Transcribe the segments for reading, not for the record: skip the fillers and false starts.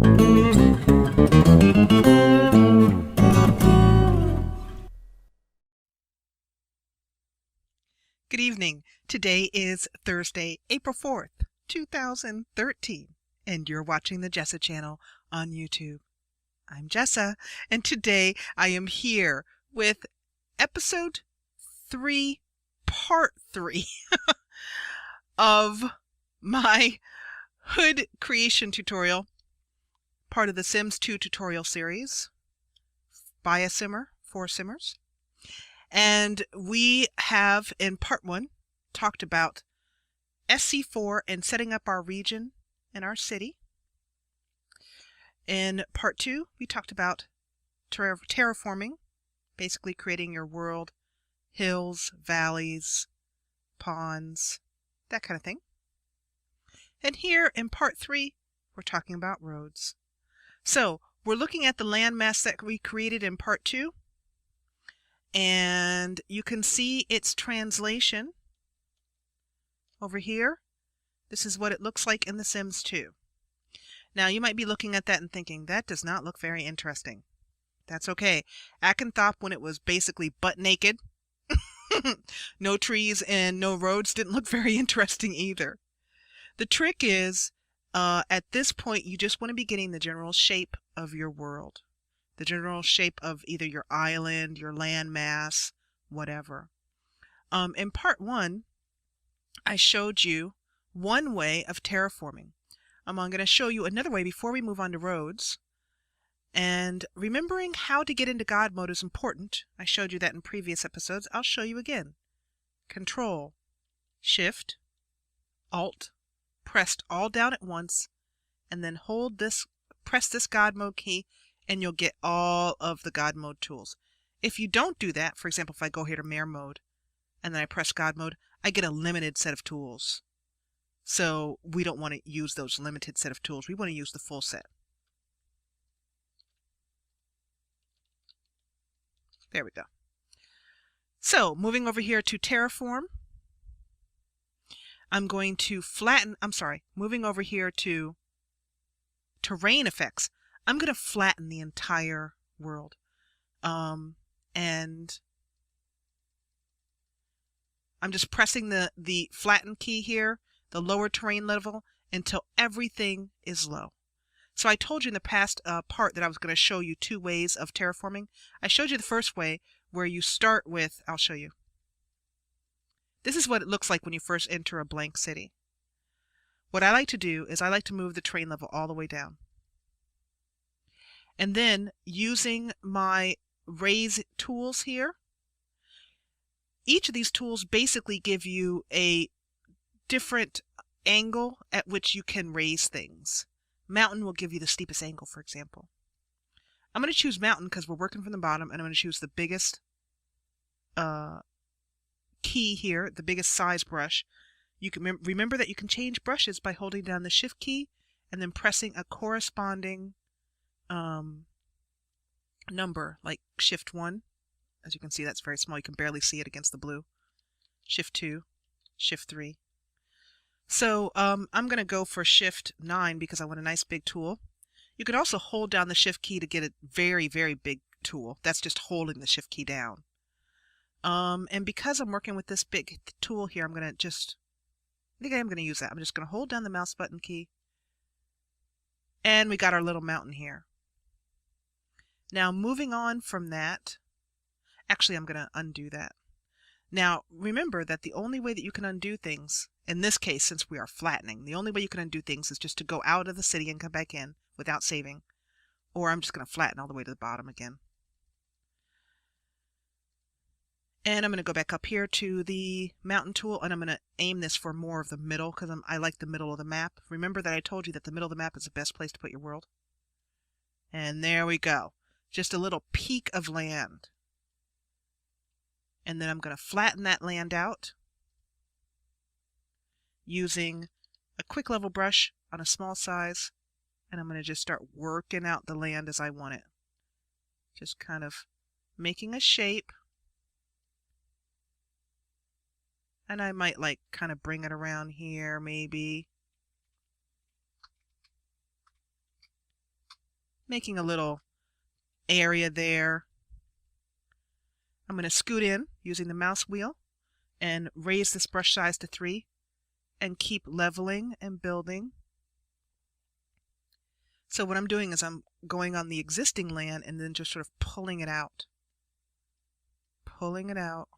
Good evening. Today is Thursday, April 4th, 2013, and you're watching the Jessa Channel on YouTube. I'm Jessa, and today I am here with episode 3, part 3 of my hood creation tutorial, part of the Sims 2 tutorial series, Buy a Simmer, 4 Simmers. And we have, in part 1, talked about SC4 and setting up our region and our city. In part 2, we talked about terraforming, basically creating your world, hills, valleys, ponds, that kind of thing. And here in part 3, we're talking about roads. So we're looking at the landmass that we created in part 2. And you can see its translation over here. This is what it looks like in The Sims 2. Now you might be looking at that and thinking, that does not look very interesting. That's okay. Akenthop, when it was basically butt naked, no trees and no roads, didn't look very interesting either. The trick is, at this point, you just want to be getting the general shape of your world. The general shape of either your island, your land mass, whatever. In part 1, I showed you one way of terraforming. I'm going to show you another way before we move on to roads. And remembering how to get into God mode is important. I showed you that in previous episodes. I'll show you again. Control, Shift, Alt, pressed all down at once, and then press this God mode key, and you'll get all of the God mode tools. If you don't do that, for example, if I go here to Mayor mode and then I press God mode, I get a limited set of tools. So we don't want to use those limited set of tools. We want to use the full set. There we go. So moving over here to terraform, I'm going to moving over here to terrain effects. I'm going to flatten the entire world. And I'm just pressing the flatten key here, the lower terrain level, until everything is low. So I told you in the past part that I was going to show you 2 ways of terraforming. I showed you the first way where you start with, I'll show you. This is what it looks like when you first enter a blank city. What I like to do is I like to move the terrain level all the way down. And then using my raise tools here, each of these tools basically give you a different angle at which you can raise things. Mountain will give you the steepest angle, for example. I'm going to choose mountain because we're working from the bottom, and I'm going to choose the biggest key here, the biggest size brush. You can remember that you can change brushes by holding down the Shift key and then pressing a corresponding number, like Shift 1. As you can see, that's very small. You can barely see it against the blue. Shift 2, Shift 3. So I'm going to go for Shift 9 because I want a nice big tool. You can also hold down the Shift key to get a very, very big tool. That's just holding the Shift key down. And because I'm working with this big tool here, I think I am going to use that. I'm just going to hold down the mouse button key. And we got our little mountain here. Now moving on from that, actually I'm going to undo that. Now remember that the only way that you can undo things, in this case since we are flattening, the only way you can undo things is just to go out of the city and come back in without saving. Or I'm just going to flatten all the way to the bottom again. And I'm going to go back up here to the mountain tool, and I'm going to aim this for more of the middle because I like the middle of the map. Remember that I told you that the middle of the map is the best place to put your world. And there we go. Just a little peak of land. And then I'm going to flatten that land out using a quick level brush on a small size. And I'm going to just start working out the land as I want it. Just kind of making a shape. And I might like kind of bring it around here maybe. making a little area there. I'm going to scoot in using the mouse wheel and raise this brush size to 3 and keep leveling and building. So what I'm doing is I'm going on the existing land and then just sort of pulling it out. Pulling it out.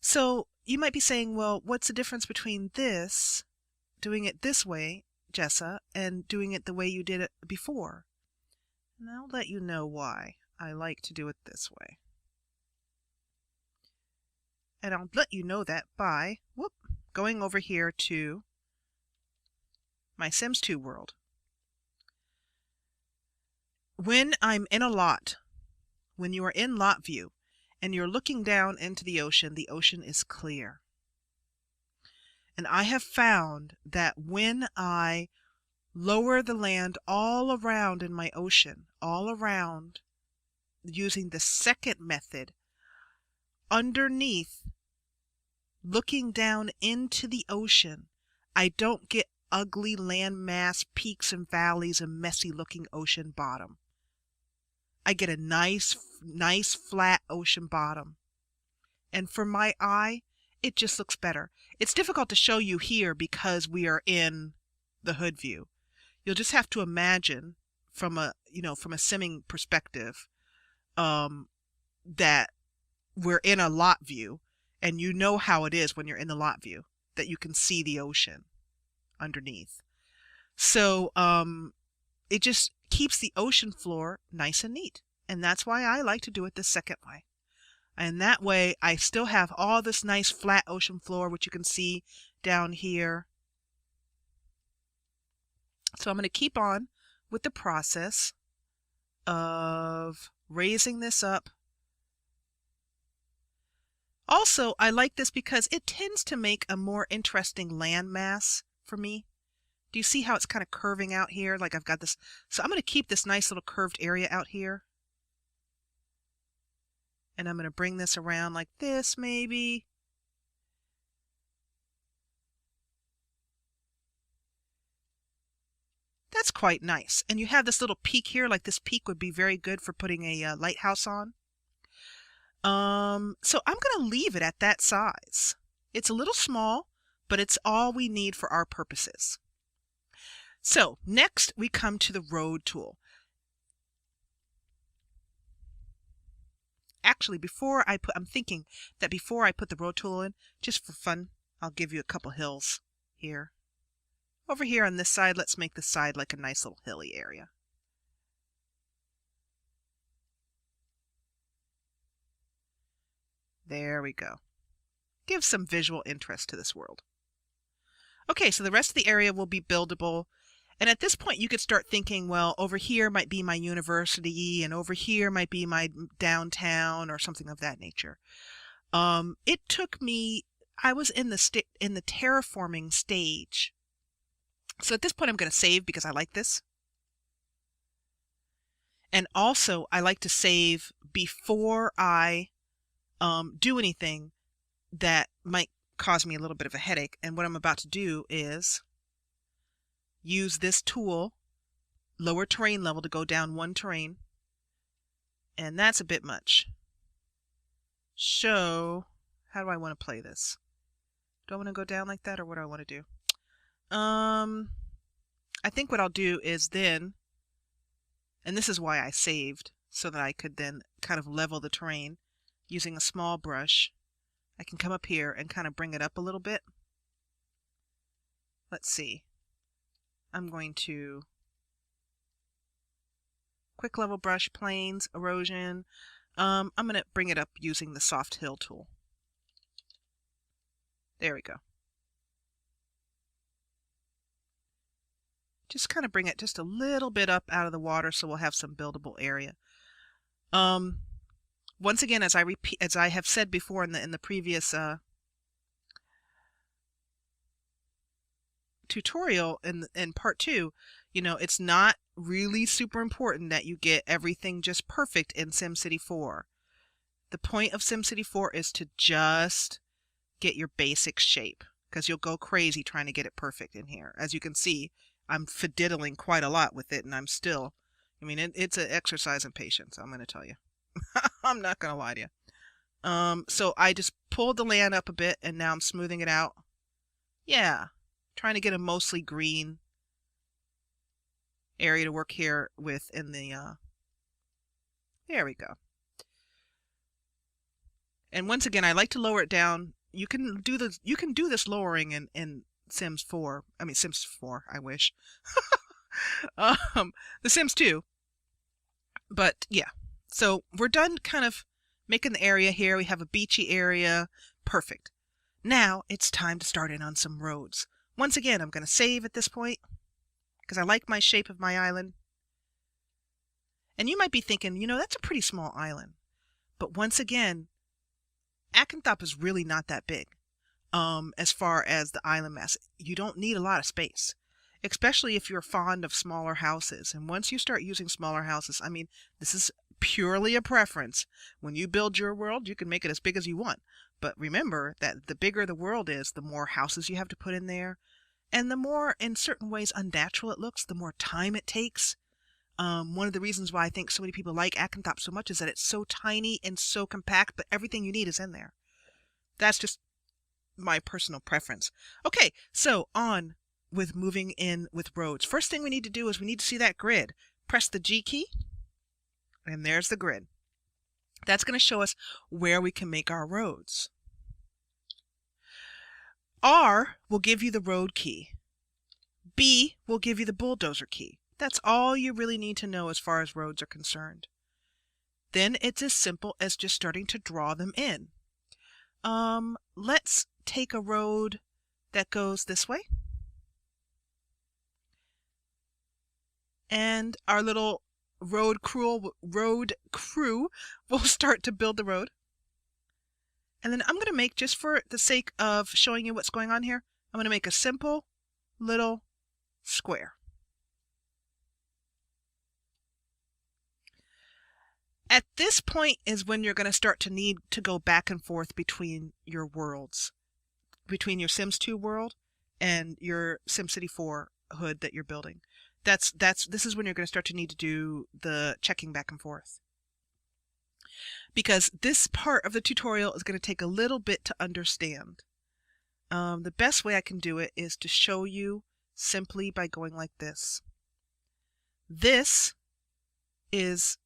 So you might be saying, well, what's the difference between this, doing it this way, Jessa, and doing it the way you did it before? And I'll let you know why I like to do it this way. And I'll let you know that by going over here to my Sims 2 world. When I'm in a lot, when you are in lot view and you're looking down into the ocean is clear. And I have found that when I lower the land all around in my ocean, all around, using the second method, underneath, looking down into the ocean, I don't get ugly landmass peaks and valleys and messy looking ocean bottom. I get a nice flat ocean bottom. And for my eye, it just looks better. It's difficult to show you here because we are in the hood view. You'll just have to imagine from a simming perspective, that we're in a lot view, and you know how it is when you're in the lot view, that you can see the ocean underneath. So it just keeps the ocean floor nice and neat. And that's why I like to do it the second way. And that way I still have all this nice flat ocean floor, which you can see down here. So I'm going to keep on with the process of raising this up. Also, I like this because it tends to make a more interesting landmass for me. Do you see how it's kind of curving out here? Like I've got this. So I'm going to keep this nice little curved area out here. And I'm going to bring this around like this, maybe. That's quite nice. And you have this little peak here, like this peak would be very good for putting a lighthouse on. So I'm going to leave it at that size. It's a little small, but it's all we need for our purposes. So next we come to the road tool. Actually, I'm thinking that before I put the road tool in, just for fun, I'll give you a couple hills here. Over here on this side, let's make this side like a nice little hilly area. There we go. Give some visual interest to this world. Okay, so the rest of the area will be buildable. And at this point, you could start thinking, well, over here might be my university, and over here might be my downtown, or something of that nature. It took me, I was in the terraforming stage. So at this point, I'm going to save because I like this. And also, I like to save before I do anything that might cause me a little bit of a headache. And what I'm about to do is use this tool, lower terrain level, to go down one terrain. And that's a bit much. So, how do I want to play this? Do I want to go down like that, or what do I want to do? I think what I'll do is then, and this is why I saved, so that I could then kind of level the terrain using a small brush. I can come up here and kind of bring it up a little bit. Let's see. I'm going to quick level brush, planes, erosion. I'm going to bring it up using the soft hill tool. There we go. Just kind of bring it just a little bit up out of the water so we'll have some buildable area. Once again, as I have said before in the previous tutorial in part 2, it's not really super important that you get everything just perfect in SimCity 4. The point of SimCity 4 is to just get your basic shape, because you'll go crazy trying to get it perfect in here. As you can see, I'm fiddling quite a lot with it, and I'm still, I mean, it's an exercise in patience, I'm going to tell you. I'm not going to lie to you. So I just pulled the land up a bit, and now I'm smoothing it out. Yeah, trying to get a mostly green area to work here with in the, there we go. And once again, I like to lower it down. You can do this lowering in Sims 4. I mean, Sims 4, I wish. The Sims 2. But yeah, so we're done kind of making the area here. We have a beachy area. Perfect. Now it's time to start in on some roads. Once again, I'm going to save at this point because I like my shape of my island. And you might be thinking, you know, that's a pretty small island. But once again, Akanthop is really not that big. As far as the island mass, you don't need a lot of space, especially if you're fond of smaller houses. And once you start using smaller houses, I mean, this is purely a preference. When you build your world, you can make it as big as you want. But remember that the bigger the world is, the more houses you have to put in there. And the more, in certain ways, unnatural it looks, the more time it takes. One of the reasons why I think so many people like Akanthop so much is that it's so tiny and so compact, but everything you need is in there. That's just my personal preference. Okay, so on with moving in with roads. First thing we need to do is we need to see that grid. Press the G key, and there's the grid. That's going to show us where we can make our roads. R will give you the road key. B will give you the bulldozer key. That's all you really need to know as far as roads are concerned. Then it's as simple as just starting to draw them in. Let's take a road that goes this way. And our little road crew will start to build the road. And then I'm going to make, just for the sake of showing you what's going on here, I'm going to make a simple little square. At this point is when you're going to start to need to go back and forth between your worlds, between your Sims 2 world and your SimCity 4 hood that you're building. This is when you're going to start to need to do the checking back and forth. Because this part of the tutorial is going to take a little bit to understand. The best way I can do it is to show you simply by going like this. This is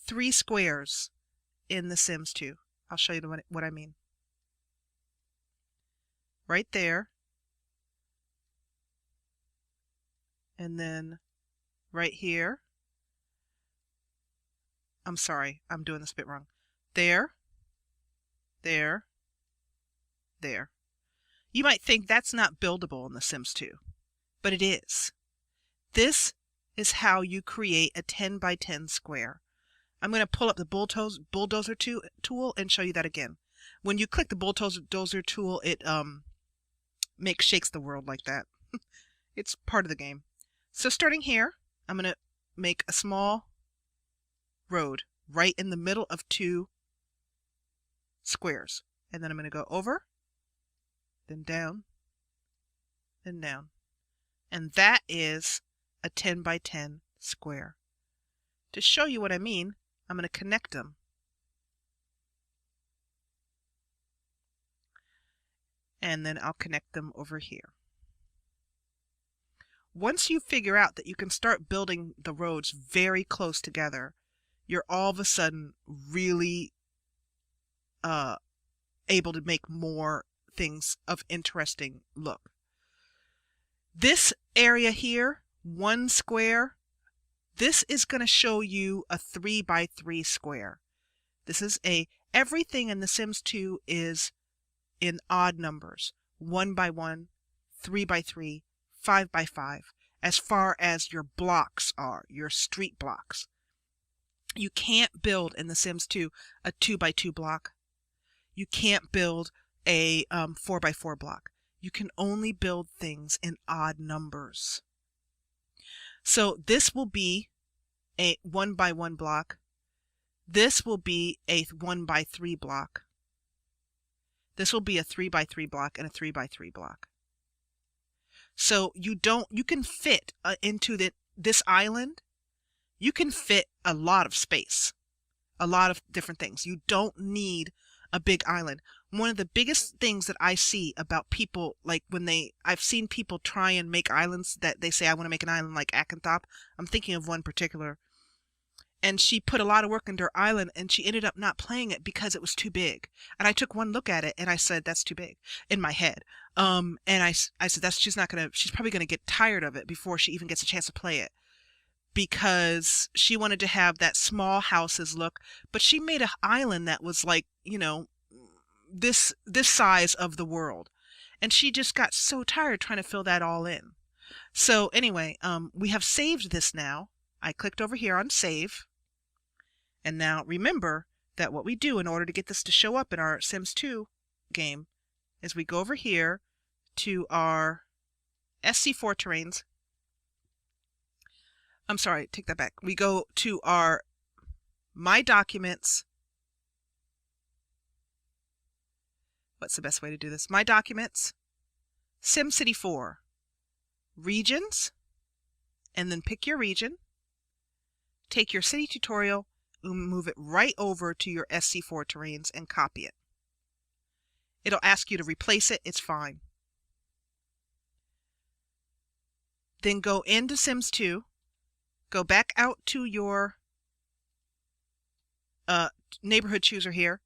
3 squares in The Sims 2. I'll show you what I mean. Right there. And then right here. I'm sorry, I'm doing this a bit wrong. There, there, there. You might think that's not buildable in The Sims 2, but it is. This is how you create a 10 by 10 square. I'm going to pull up the bulldozer tool and show you that again. When you click the bulldozer tool, it shakes the world like that. It's part of the game. So starting here, I'm going to make a small road right in the middle of 2 squares. And then I'm going to go over, then down, then down. And that is a 10 by 10 square. To show you what I mean, I'm going to connect them. And then I'll connect them over here. Once you figure out that you can start building the roads very close together, you're all of a sudden really able to make more things of interesting look. This area here, 1 square, this is going to show you a 3 by 3 square. This is everything in The Sims 2 is in odd numbers. 1 by 1, 3 by 3, 5 by 5, as far as your blocks are, your street blocks. You can't build in The Sims 2 a 2 by 2 block. You can't build a 4 by 4 block. You can only build things in odd numbers. So this will be a 1 by 1 block. This will be a 1 by 3 block. This will be a 3 by 3 block and a 3 by 3 block. So you can fit into this island, you can fit a lot of space, a lot of different things. You don't need a big island. One of the biggest things that I see about people, like I've seen people try and make islands that they say, I want to make an island like Akanthop. I'm thinking of one particular. And she put a lot of work into her island, and she ended up not playing it because it was too big. And I took one look at it, and I said, that's too big in my head. And I said, she's probably going to get tired of it before she even gets a chance to play it, because she wanted to have that small houses look, but she made an island that was like, this size of the world. And she just got so tired trying to fill that all in. So anyway, we have saved this now. I clicked over here on save. And now remember that what we do in order to get this to show up in our Sims 2 game is we go over here to our SC4 terrains. I'm sorry, take that back. We go to our My Documents. What's the best way to do this? My Documents, SimCity 4, Regions, and then pick your region. Take your city tutorial and move it right over to your SC4 terrains and copy it. It'll ask you to replace it. It's fine. Then go into Sims 2. Go back out to your neighborhood chooser here.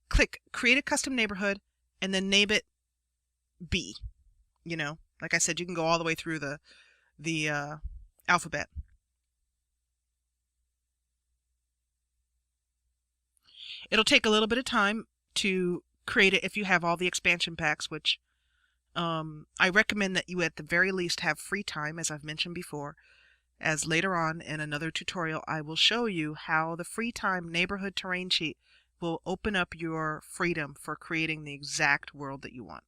Click Create a Custom Neighborhood and then name it B. Like I said, you can go all the way through the alphabet. It'll take a little bit of time to create it if you have all the expansion packs, which I recommend that you at the very least have free time, as I've mentioned before, as later on in another tutorial I will show you how the free time neighborhood terrain sheet will open up your freedom for creating the exact world that you want.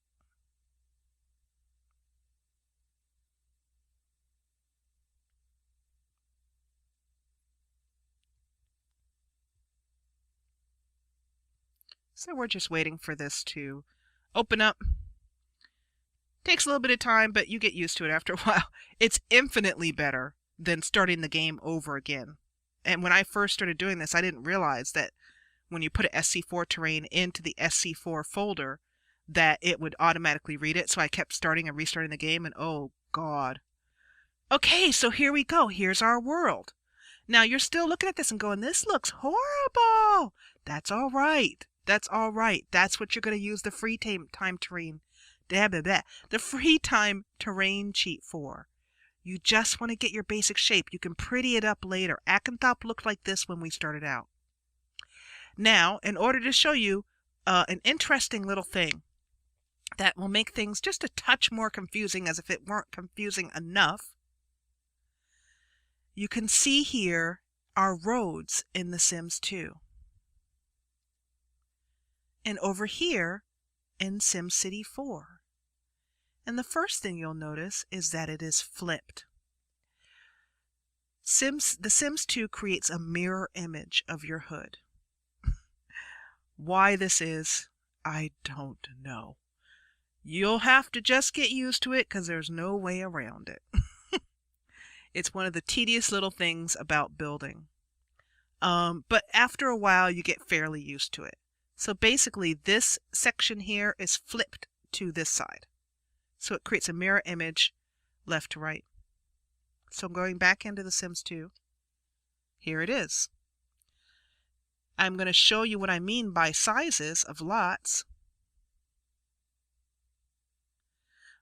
So we're just waiting for this to open up. Takes a little bit of time, but you get used to it after a while. It's infinitely better than starting the game over again. And when I first started doing this, I didn't realize that when you put an SC4 terrain into the SC4 folder, that it would automatically read it. So I kept starting and restarting the game, and oh God. Okay, so here we go. Here's our world. Now you're still looking at this and going, this looks horrible. That's all right. That's all right. That's what you're going to use the free time terrain. The free time terrain cheat for. You just want to get your basic shape. You can pretty it up later. Akanthop looked like this when we started out. Now, in order to show you an interesting little thing that will make things just a touch more confusing, as if it weren't confusing enough, you can see here our roads in The Sims 2. And over here in SimCity 4. And the first thing you'll notice is that it is flipped. The Sims 2 creates a mirror image of your hood. Why this is, I don't know. You'll have to just get used to it because there's no way around it. It's one of the tedious little things about building. But after a while, you get fairly used to it. So basically, this section here is flipped to this side. So it creates a mirror image left to right. So going back into The Sims 2, here it is. I'm going to show you what I mean by sizes of lots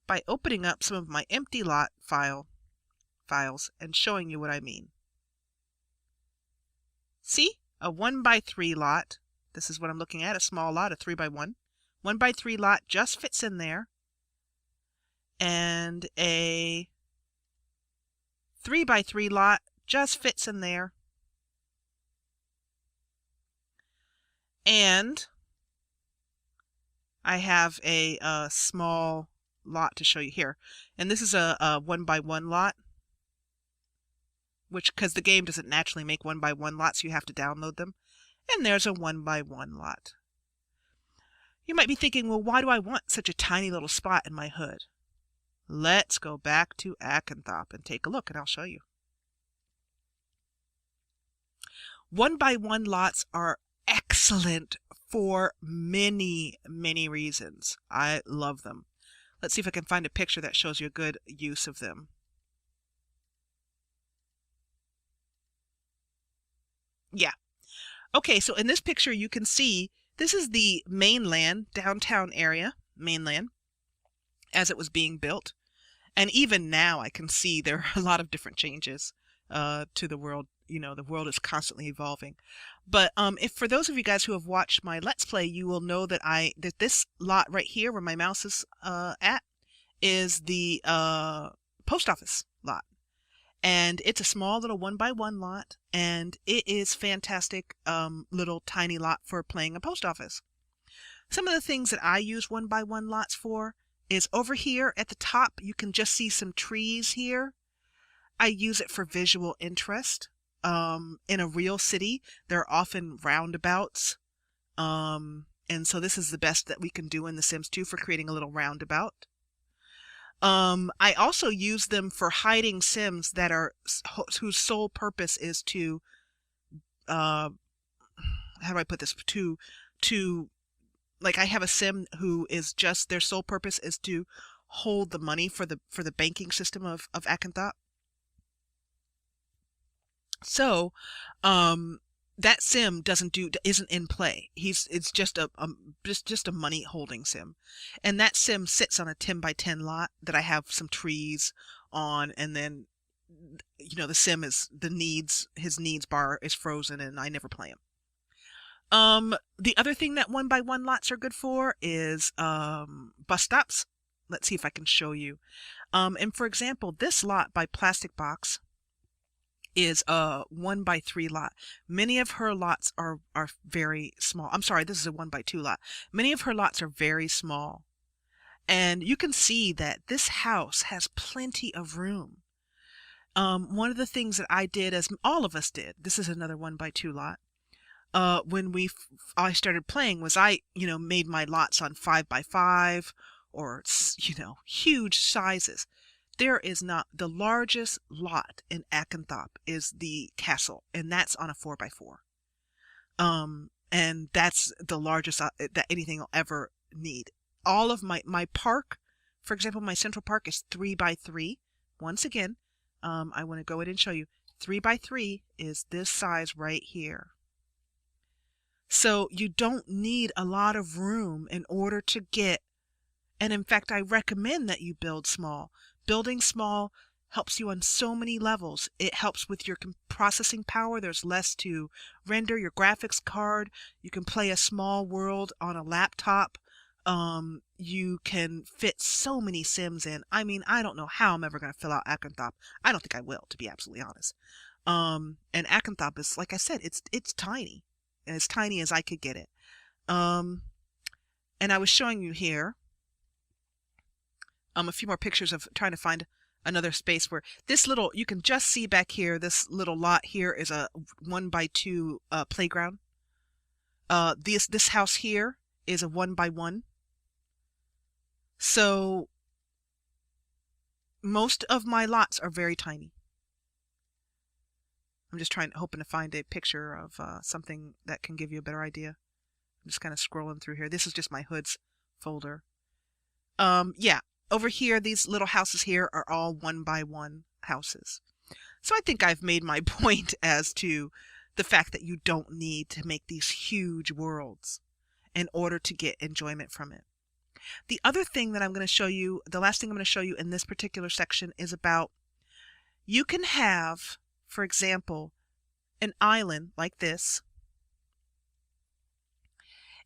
by opening up some of my empty lot files and showing you what I mean. See? A 1x3 lot. This is what I'm looking at, a small lot, a 3x1. 1x3 lot just fits in there. And a 3x3 lot just fits in there. And I have a small lot to show you here. And this is a 1x1 lot, which, because the game doesn't naturally make 1x1 lots, you have to download them. And there's a 1x1 lot. You might be thinking, well, why do I want such a tiny little spot in my hood? Let's go back to Akanthop and take a look, and I'll show you. 1x1 lots are excellent for many, many reasons. I love them. Let's see if I can find a picture that shows you a good use of them. Yeah. Okay, so in this picture you can see this is the mainland, downtown area, mainland, as it was being built. And even now I can see there are a lot of different changes to the world. You know, the world is constantly evolving. But if for those of you guys who have watched my Let's Play, you will know that this lot right here where my mouse is at is the post office lot. And it's a small little 1x1 lot, and it is fantastic little tiny lot for playing a post office. Some of the things that I use 1x1 lots for is over here at the top, you can just see some trees here. I use it for visual interest. In a real city, there are often roundabouts. And so this is the best that we can do in The Sims 2 for creating a little roundabout. I also use them for hiding Sims that are whose sole purpose is to, how do I put this? Like I have a Sim who is just their sole purpose is to hold the money for the banking system of Akanthop. So, that Sim isn't in play. It's just a money holding Sim, and that Sim sits on a 10x10 lot that I have some trees on, and then you know the Sim his needs bar is frozen, and I never play him. The other thing that 1x1 lots are good for is bus stops. Let's see if I can show you. And for example, this lot by Plastic Box is a 1x3 lot. Many of her lots are very small. I'm sorry, this is a 1x2 lot. Many of her lots are very small. And you can see that this house has plenty of room. One of the things that I did, as all of us did, this is another 1x2 lot, when I started playing was I made my lots on 5x5 or huge sizes. There is not the largest lot in Akanthop is the castle, and that's on a 4x4. And that's the largest that anything will ever need. All of my park, for example, my central park is 3x3. Once again, I want to go in and show you 3x3 is this size right here. So you don't need a lot of room in order to get, and in fact, I recommend that you build small. Building small helps you on so many levels. It helps with your processing power. There's less to render your graphics card. You can play a small world on a laptop. You can fit so many Sims in. I mean, I don't know how I'm ever going to fill out Akanthop. I don't think I will, to be absolutely honest. And Akanthop is, like I said, it's tiny. As tiny as I could get it. And I was showing you here a few more pictures of trying to find another space where this little, you can just see back here, this little lot here is a 1x2 playground. This house here is a 1x1. So most of my lots are very tiny. I'm just hoping to find a picture of something that can give you a better idea. I'm just kind of scrolling through here. This is just my hoods folder. Yeah, over here, these little houses here are all 1x1 houses. So I think I've made my point as to the fact that you don't need to make these huge worlds in order to get enjoyment from it. The other thing that I'm going to show you, the last thing I'm going to show you in this particular section is about, you can have, for example, an island like this,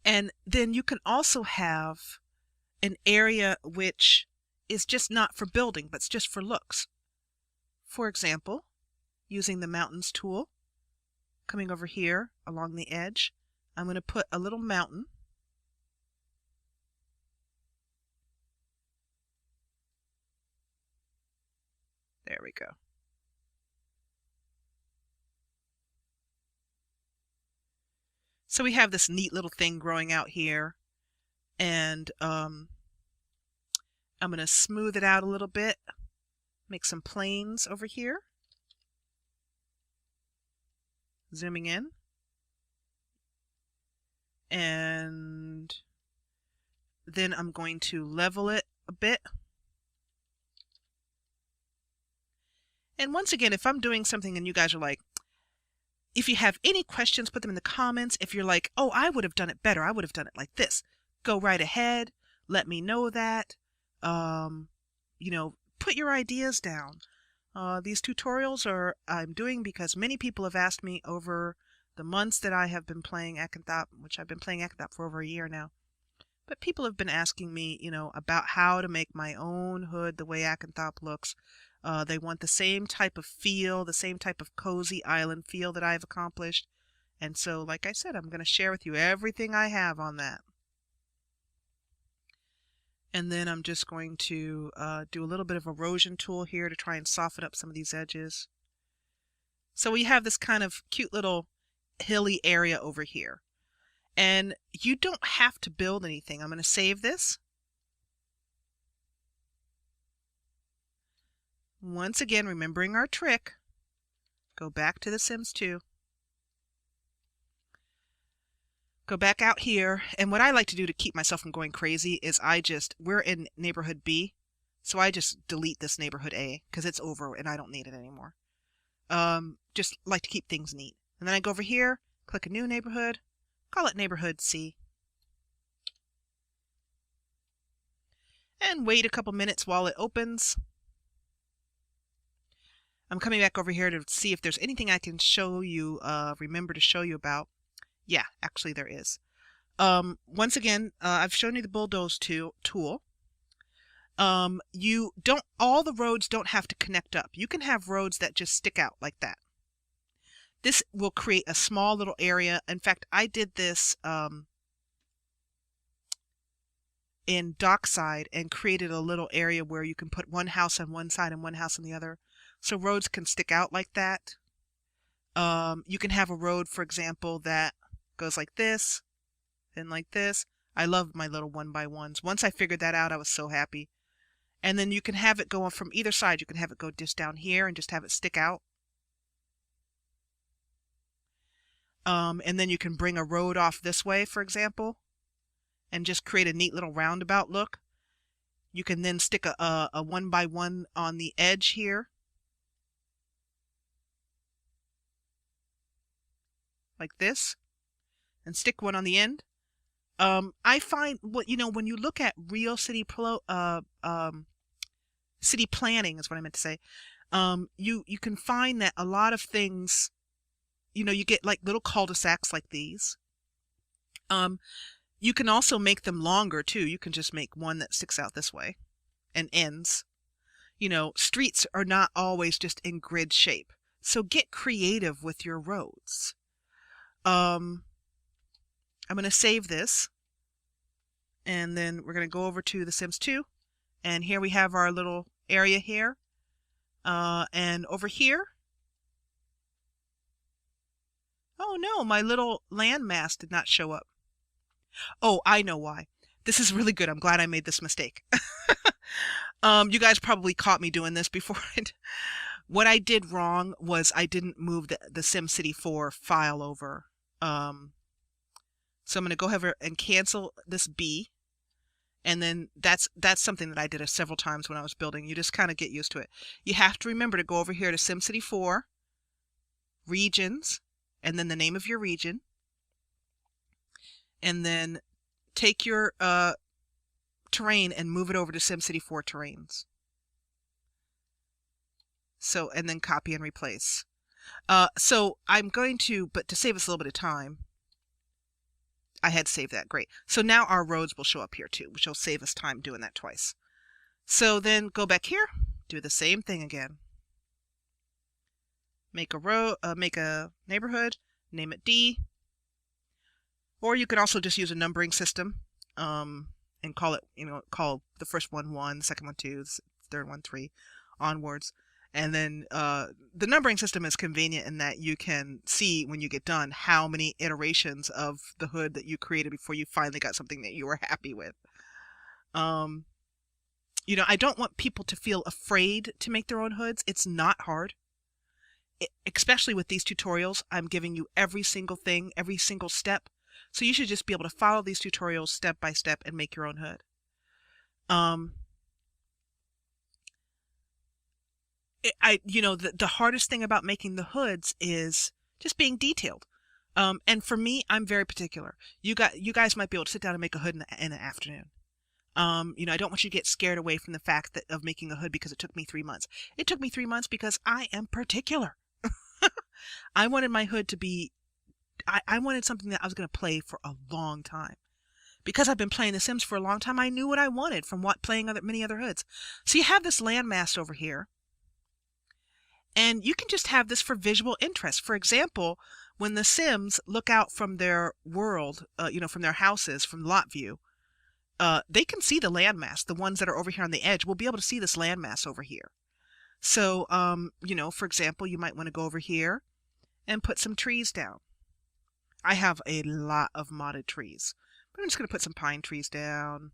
and then you can also have an area which is just not for building, but it's just for looks. For example, using the mountains tool, coming over here along the edge, I'm going to put a little mountain. There we go. So we have this neat little thing growing out here, and I'm going to smooth it out a little bit, make some planes over here. Zooming in. And then I'm going to level it a bit. And once again, if I'm doing something and you guys are like, if you have any questions, put them in the comments. If you're like, oh, I would have done it better, I would have done it like this, go right ahead. Let me know that. You know, put your ideas down. These tutorials I'm doing because many people have asked me over the months that I have been playing Akanthop, which I've been playing Akanthop for over a year now. But people have been asking me, you know, about how to make my own hood the way Akanthop looks. They want the same type of feel, the same type of cozy island feel that I've accomplished. And so, like I said, I'm going to share with you everything I have on that. And then I'm just going to do a little bit of erosion tool here to try and soften up some of these edges. So we have this kind of cute little hilly area over here. And you don't have to build anything. I'm going to save this. Once again, remembering our trick, go back to The Sims 2. Go back out here, and what I like to do to keep myself from going crazy is we're in neighborhood B, so I just delete this neighborhood A because it's over and I don't need it anymore. Just like to keep things neat. And then I go over here, click a new neighborhood, call it neighborhood C. And wait a couple minutes while it opens. I'm coming back over here to see if there's anything I can show you, remember to show you about. Yeah, actually there is. Once again, I've shown you the bulldoze tool. All the roads don't have to connect up. You can have roads that just stick out like that. This will create a small little area. In fact, I did this in Dockside and created a little area where you can put one house on one side and one house on the other. So roads can stick out like that. You can have a road, for example, that goes like this, then like this. I love my little 1x1s. Once I figured that out, I was so happy. And then you can have it go from either side. You can have it go just down here and just have it stick out. And then you can bring a road off this way, for example, and just create a neat little roundabout look. You can then stick a 1x1 on the edge here, like this, and stick one on the end. I find when you look at real city planning is what I meant to say. You can find that a lot of things, you get like little cul-de-sacs like these. You can also make them longer too. You can just make one that sticks out this way and ends. Streets are not always just in grid shape. So get creative with your roads. I'm going to save this, and then we're going to go over to The Sims 2, and here we have our little area here, and over here, oh no, my little landmass did not show up. Oh, I know why. This is really good. I'm glad I made this mistake. You guys probably caught me doing this before. What I did wrong was I didn't move the SimCity 4 file over. So I'm going to go ahead and cancel this B. And then that's something that I did several times when I was building. You just kind of get used to it. You have to remember to go over here to SimCity 4, regions, and then the name of your region. And then take your terrain and move it over to SimCity 4 terrains. So, and then copy and replace. So I'm going to, but to save us a little bit of time, I had saved that. Great. So now our roads will show up here too, which will save us time doing that twice. So then go back here, do the same thing again. Make a neighborhood, name it D. Or you can also just use a numbering system, and call it, call the first one 1, the second one 2, the third one 3, onwards. And then the numbering system is convenient in that you can see when you get done how many iterations of the hood that you created before you finally got something that you were happy with. I don't want people to feel afraid to make their own hoods. It's not hard. Especially with these tutorials, I'm giving you every single thing, every single step. So you should just be able to follow these tutorials step by step and make your own hood. The hardest thing about making the hoods is just being detailed. And for me, I'm very particular. You guys might be able to sit down and make a hood in an afternoon. I don't want you to get scared away from the fact of making a hood because it took me 3 months. It took me 3 months because I am particular. I wanted my hood to be, I wanted something that I was going to play for a long time. Because I've been playing The Sims for a long time, I knew what I wanted from playing many other hoods. So you have this landmass over here. And you can just have this for visual interest. For example, when the Sims look out from their world, from their houses, from lot view, they can see the landmass. The ones that are over here on the edge will be able to see this landmass over here. So, for example, you might want to go over here and put some trees down. I have a lot of modded trees, but I'm just going to put some pine trees down.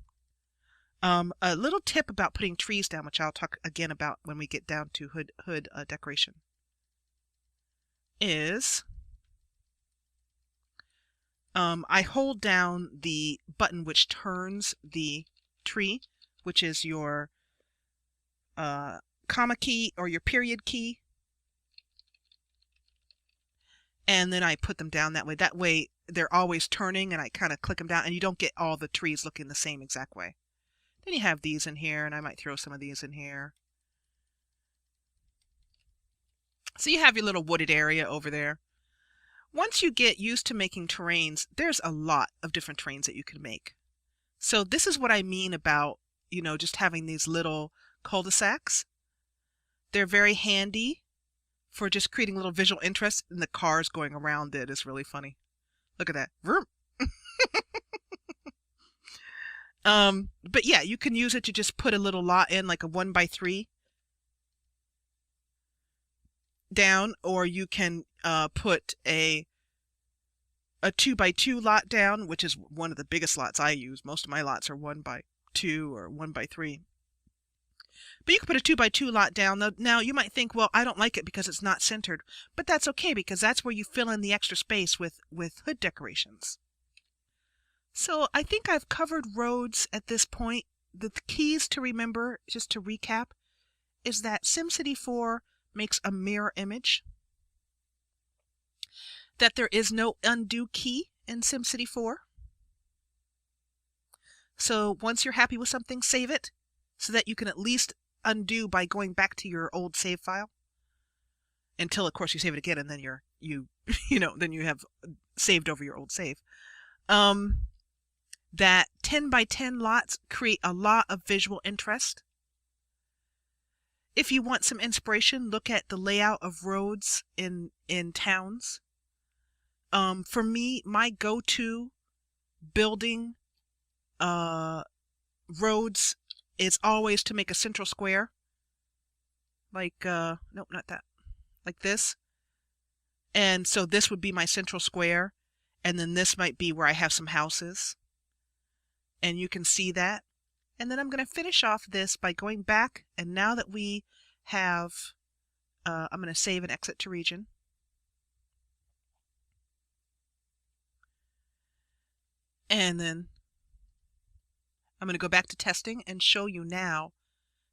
A little tip about putting trees down, which I'll talk again about when we get down to hood decoration, is I hold down the button which turns the tree, which is your comma key or your period key, and then I put them down that way. That way they're always turning, and I kind of click them down, and you don't get all the trees looking the same exact way. Then you have these in here, and I might throw some of these in here. So you have your little wooded area over there. Once you get used to making terrains, there's a lot of different terrains that you can make. So this is what I mean about, just having these little cul-de-sacs. They're very handy for just creating a little visual interest, and the cars going around it is really funny. Look at that. Vroom. But yeah, you can use it to just put a little lot in, like a 1x3 down, or you can put a 2x2 lot down, which is one of the biggest lots I use. Most of my lots are 1x2 or 1x3. But you can put a 2x2 lot down. Now you might think, well, I don't like it because it's not centered, but that's okay because that's where you fill in the extra space with hood decorations. So I think I've covered roads at this point. The keys to remember, just to recap, is that SimCity 4 makes a mirror image, that there is no undo key in SimCity 4. So once you're happy with something, save it so that you can at least undo by going back to your old save file, until of course you save it again, and then then you have saved over your old save. That 10x10 lots create a lot of visual interest. If you want some inspiration, look at the layout of roads in towns. For me, my go-to building roads is always to make a central square. Like, nope, not that. Like this. And so this would be my central square. And then this might be where I have some houses. And you can see that. And then I'm going to finish off this by going back. And now that we have, I'm going to save and exit to region. And then I'm going to go back to testing and show you now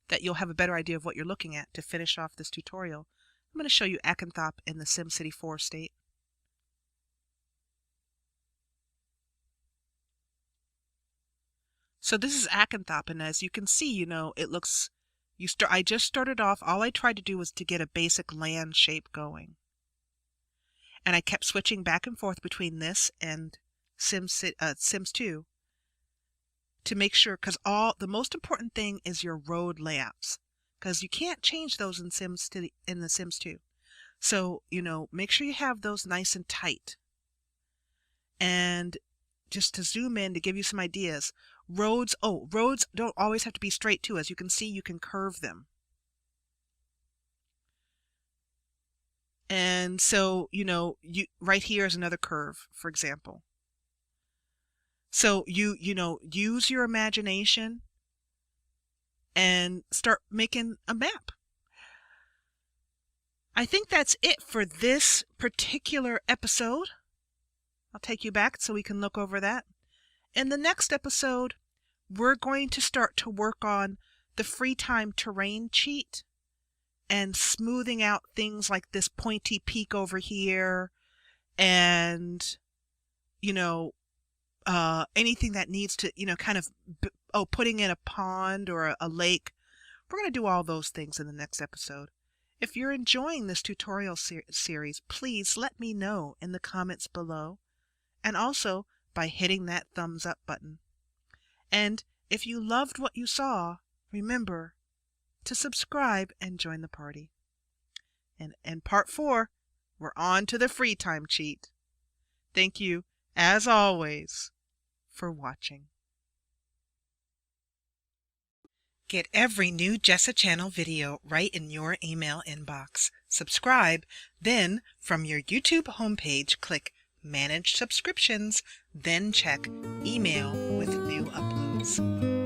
that you'll have a better idea of what you're looking at to finish off this tutorial. I'm going to show you Akanthop in the SimCity 4 state. So this is Akanthop, and as you can see, it looks, I just started off, all I tried to do was to get a basic land shape going. And I kept switching back and forth between this and Sims 2 to make sure, because the most important thing is your road layouts, because you can't change those in the Sims 2. So, make sure you have those nice and tight. And just to zoom in to give you some ideas, roads don't always have to be straight too. As you can see, you can curve them. And so, right here is another curve, for example. So use your imagination and start making a map. I think that's it for this particular episode. I'll take you back so we can look over that. In the next episode, we're going to start to work on the free time terrain cheat and smoothing out things like this pointy peak over here and, anything that needs to, putting in a pond or a lake. We're going to do all those things in the next episode. If you're enjoying this tutorial series, please let me know in the comments below, and also by hitting that thumbs up button. And if you loved what you saw, remember to subscribe and join the party. And in part 4, we're on to the free time cheat. Thank you, as always, for watching. Get every new Jessa Channel video right in your email inbox. Subscribe, then from your YouTube homepage, click Manage Subscriptions, then check Email with new uploads.